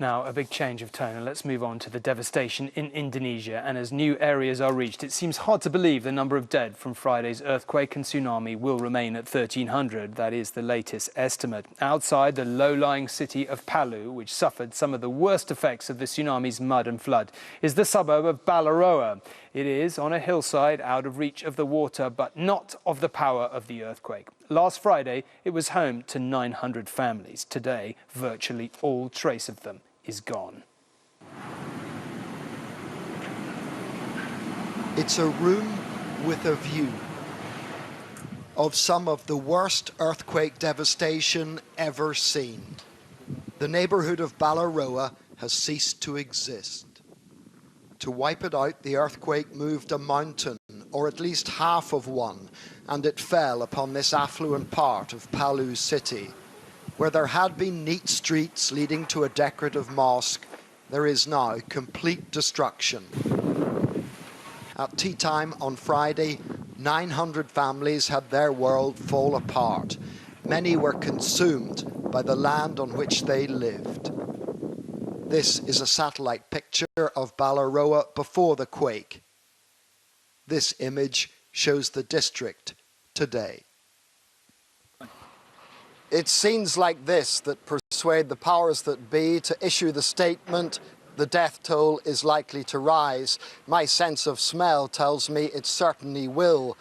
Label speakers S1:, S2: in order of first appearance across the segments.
S1: Now, a big change of tone, and let's move on to the devastation in Indonesia. And as new areas are reached, it seems hard to believe the number of dead from Friday's earthquake and tsunami will remain at 1,300. That is the latest estimate. Outside the low-lying city of Palu, which suffered some of the worst effects of the tsunami's mud and flood, is the suburb of Balaroa. It is on a hillside out of reach of the water, but not of the power of the earthquake. Last Friday, it was home to 900 families. Today, virtually all trace of them is gone.
S2: It's a room with a view of some of the worst earthquake devastation ever seen. The neighborhood of Balaroa has ceased to exist. To wipe it out, the earthquake moved a mountain, or at least half of one, and it fell upon this affluent part of Palu city. Where there had been neat streets leading to a decorative mosque, there is now complete destruction. At tea time on Friday, 900 families had their world fall apart. Many were consumed by the land on which they lived. This is a satellite picture of Balaroa before the quake. This image shows the district today. It's scenes like this that persuade the powers that be to issue the statement, the death toll is likely to rise. My sense of smell tells me it certainly will.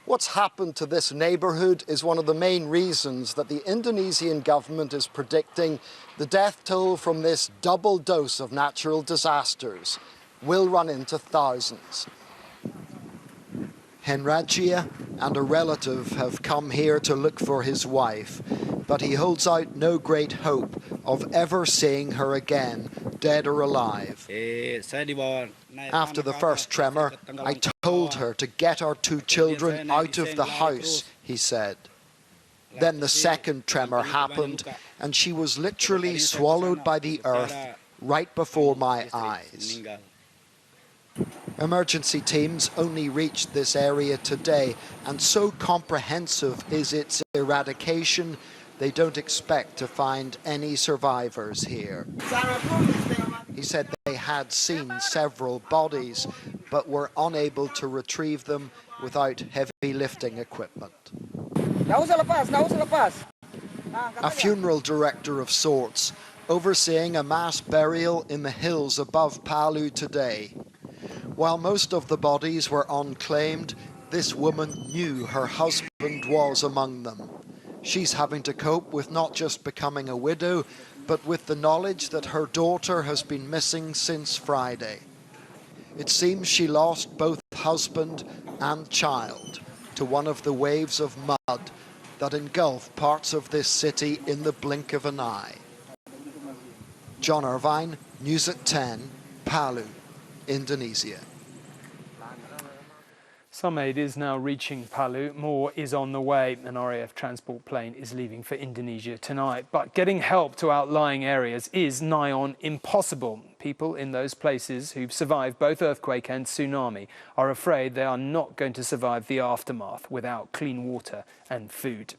S2: What's happened to this neighborhood is one of the main reasons that the Indonesian government is predicting the death toll from this double dose of natural disasters will run into thousands. Henragia and a relative have come here to look for his wife, but he holds out no great hope of ever seeing her again, dead or alive. After the first tremor, I told her to get our two children out of the house, he said. Then the second tremor happened, and she was literally swallowed by the earth right before my eyes. Emergency teams only reached this area today, and so comprehensive is its eradication, they don't expect to find any survivors here. He said they had seen several bodies, but were unable to retrieve them without heavy lifting equipment. A funeral director of sorts, overseeing a mass burial in the hills above Palu today. While most of the bodies were unclaimed, this woman knew her husband was among them. She's having to cope with not just becoming a widow, but with the knowledge that her daughter has been missing since Friday. It seems she lost both husband and child to one of the waves of mud that engulfed parts of this city in the blink of an eye. John Irvine, News at 10, Palu, Indonesia.
S1: Some aid is now reaching Palu. More is on the way. An RAF transport plane is leaving for Indonesia tonight. But getting help to outlying areas is nigh on impossible. People in those places who've survived both earthquake and tsunami are afraid they are not going to survive the aftermath without clean water and food.